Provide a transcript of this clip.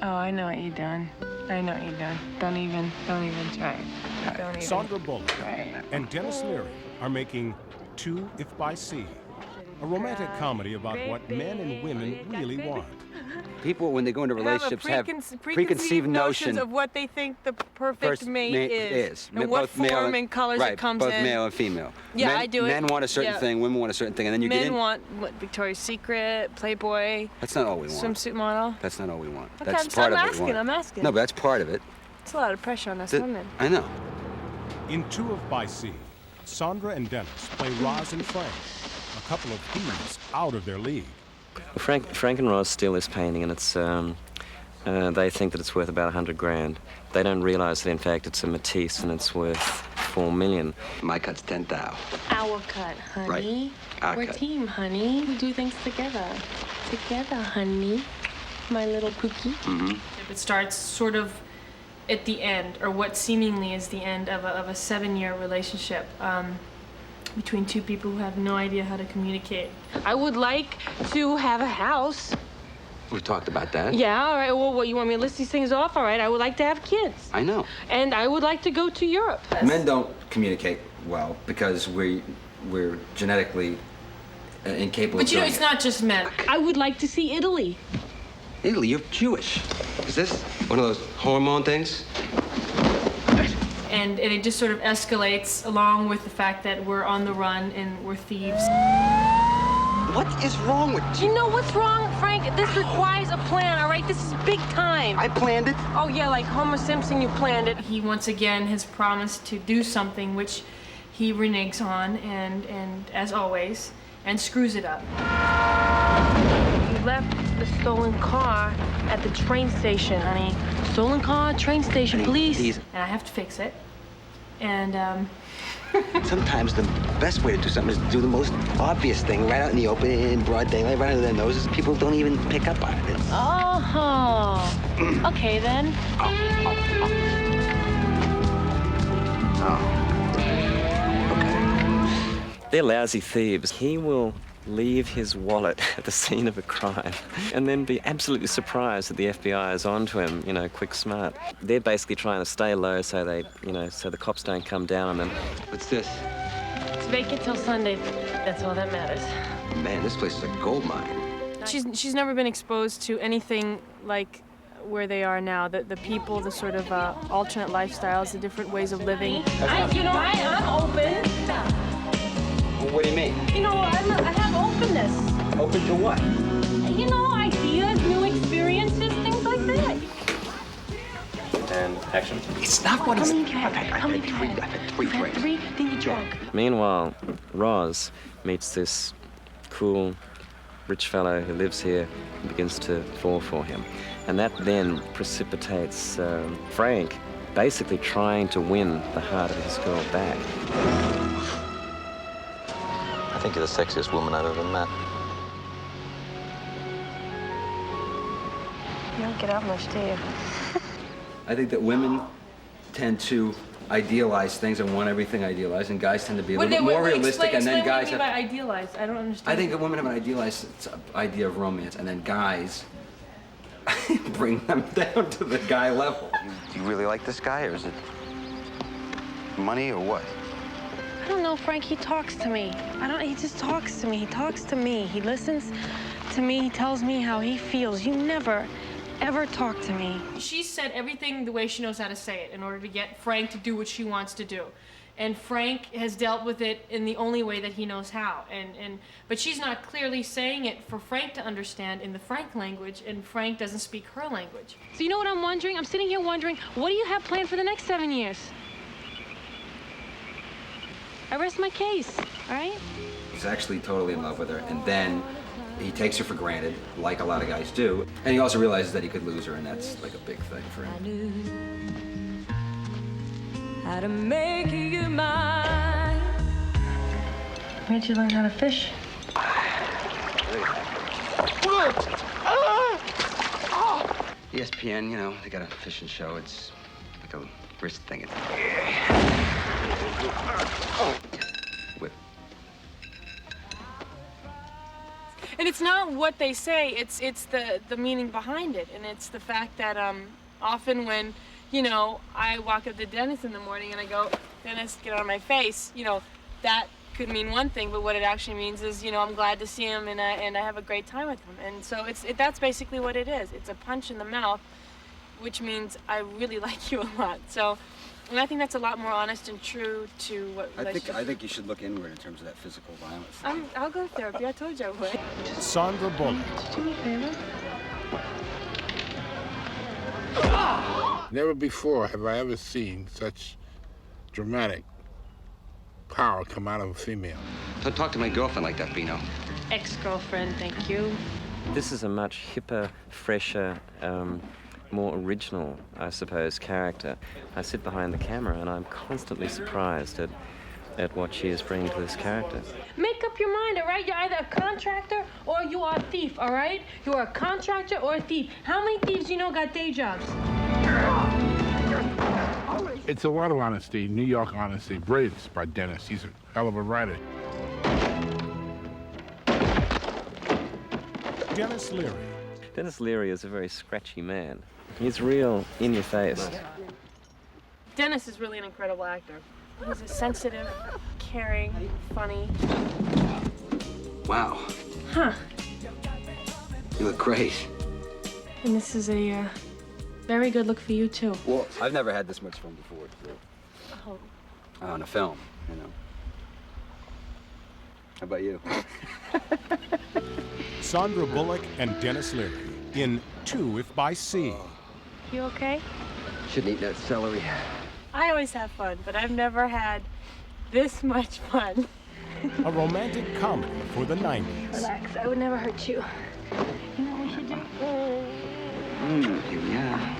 Oh, I know what you're doing. I know what you're doing. Don't even try it. Don't even. Sandra Bullock Right. and Dennis Leary are making Two If by Sea, a romantic comedy about what men and women really want. People, when they go into relationships, have preconceived notions of what they think the perfect mate is. And what both male form and colors right, it comes both in. male and female. Yeah, I do it. Men want a certain Yeah. thing, women want a certain thing, and then you get in. Men want what, Victoria's Secret, Playboy. That's not all we want. Swimsuit model. That's not all we want. Okay, That's part of I'm what asking. we want. I'm asking. No, but that's part of it. It's a lot of pressure on us women. I know. In Two If by Sea, Sandra and Dennis play Roz and Frank, a couple of thieves out of their league. Frank and Roz steal this painting, and it's they think that it's worth about 100 grand. They don't realize that in fact it's a Matisse and it's worth 4 million. My cut's 10,000. Our cut, honey. Right. Our We're cut. team, honey. We do things together. Together, honey. My little cookie. Mm-hmm. It starts sort of at the end, or what seemingly is the end of a 7-year relationship between two people who have no idea how to communicate. I would like to have a house. We've talked about that. Yeah, all right. Well, what, you want me to list these things off? All right, I would like to have kids. I know. And I would like to go to Europe. Men don't communicate well because we're genetically incapable But of you know, doing it's it. not just men. I would like to see Italy. Italy, you're Jewish. Is this one of those hormone things? And it just sort of escalates along with the fact that we're on the run and we're thieves. What is wrong with you? You know what's wrong, Frank? This requires a plan, all right? This is big time. I planned it. Oh, yeah, like Homer Simpson, you planned it. He once again has promised to do something which he reneges on and as always, and screws it up. You left the stolen car at the train station, honey. Stolen car, train station, Honey, police. And I have to fix it. And Sometimes the best way to do something is to do the most obvious thing right out in the open, in broad daylight, right under their noses. People don't even pick up on it. Oh, okay then. Okay. They're lousy thieves. He will leave his wallet at the scene of a crime and then be absolutely surprised that the FBI is onto him, you know, quick smart. They're basically trying to stay low so they, you know, so the cops don't come down on them. What's this? It's vacant till Sunday. That's all that matters. Man, this place is a gold mine. she's never been exposed to anything like where they are now. The people, the sort of alternate lifestyles, the different ways of living. I'm open. Well, what do you mean? You know, I have openness. Open to what? You know, ideas, new experiences, things like that. And action. It's not what How it's... many you had? How many you I've had? had three You had drinks. 3? Then you drunk. Meanwhile, Roz meets this cool, rich fellow who lives here and begins to fall for him. And that then precipitates Frank basically trying to win the heart of his girl back. I think you're the sexiest woman I've ever met. You don't get out much, do you? I think that women tend to idealize things and want everything idealized, and guys tend to be a little bit more realistic, and then guys Explain what you mean by idealized. I don't understand. I think that women have an idealized idea of romance, and then guys bring them down to the guy level. Do you really like this guy, or is it money, or what? I don't know, Frank. He talks to me. He just talks to me. He talks to me. He listens to me. He tells me how he feels. You never, ever talk to me. She said everything the way she knows how to say it in order to get Frank to do what she wants to do. And Frank has dealt with it in the only way that he knows how. But she's not clearly saying it for Frank to understand in the Frank language, and Frank doesn't speak her language. So you know what I'm wondering? I'm sitting here wondering, what do you have planned for the next 7 years? I rest my case, all right? He's actually totally in love with her, and then he takes her for granted, like a lot of guys do. And he also realizes that he could lose her, and that's like a big thing for him. How to make you mine. Where'd you learn how to fish? ESPN, you know, they got a fishing show. It's like a wrist thing. It's... Whip. And it's not what they say, it's the meaning behind it. And it's the fact that often when, you know, I walk up to Dennis in the morning and I go, Dennis, get out of my face, you know, that could mean one thing, but what it actually means is, you know, I'm glad to see him and I have a great time with him. And so that's basically what it is. It's a punch in the mouth, which means I really like you a lot. So, and I think that's a lot more honest and true to what I think you should look inward in terms of that physical violence. I'll go to therapy. I told you I would. Sandra Bullock. Do me a favor. Never before have I ever seen such dramatic power come out of a female. Don't talk to my girlfriend like that, Bino. Ex-girlfriend, thank you. This is a much hipper, fresher, more original, I suppose, character. I sit behind the camera and I'm constantly surprised at what she is bringing to this character. Make up your mind, all right? You're either a contractor or you are a thief, all right? You are a contractor or a thief. How many thieves you know got day jobs? It's a lot of honesty, New York honesty. Brilliant by Dennis. He's a hell of a writer. Dennis Leary. Dennis Leary is a very scratchy man. He's real in your face. Dennis is really an incredible actor. He's a sensitive, caring, funny. Wow. Huh. You look great. And this is a very good look for you, too. Well, I've never had this much fun before. Oh. On a film, you know. How about you? Sandra Bullock and Dennis Leary in Two If by Sea. You okay? Shouldn't eat that celery. I always have fun, but I've never had this much fun. A romantic comedy for the 90s. Relax, I would never hurt you. You know what we should do? Yeah.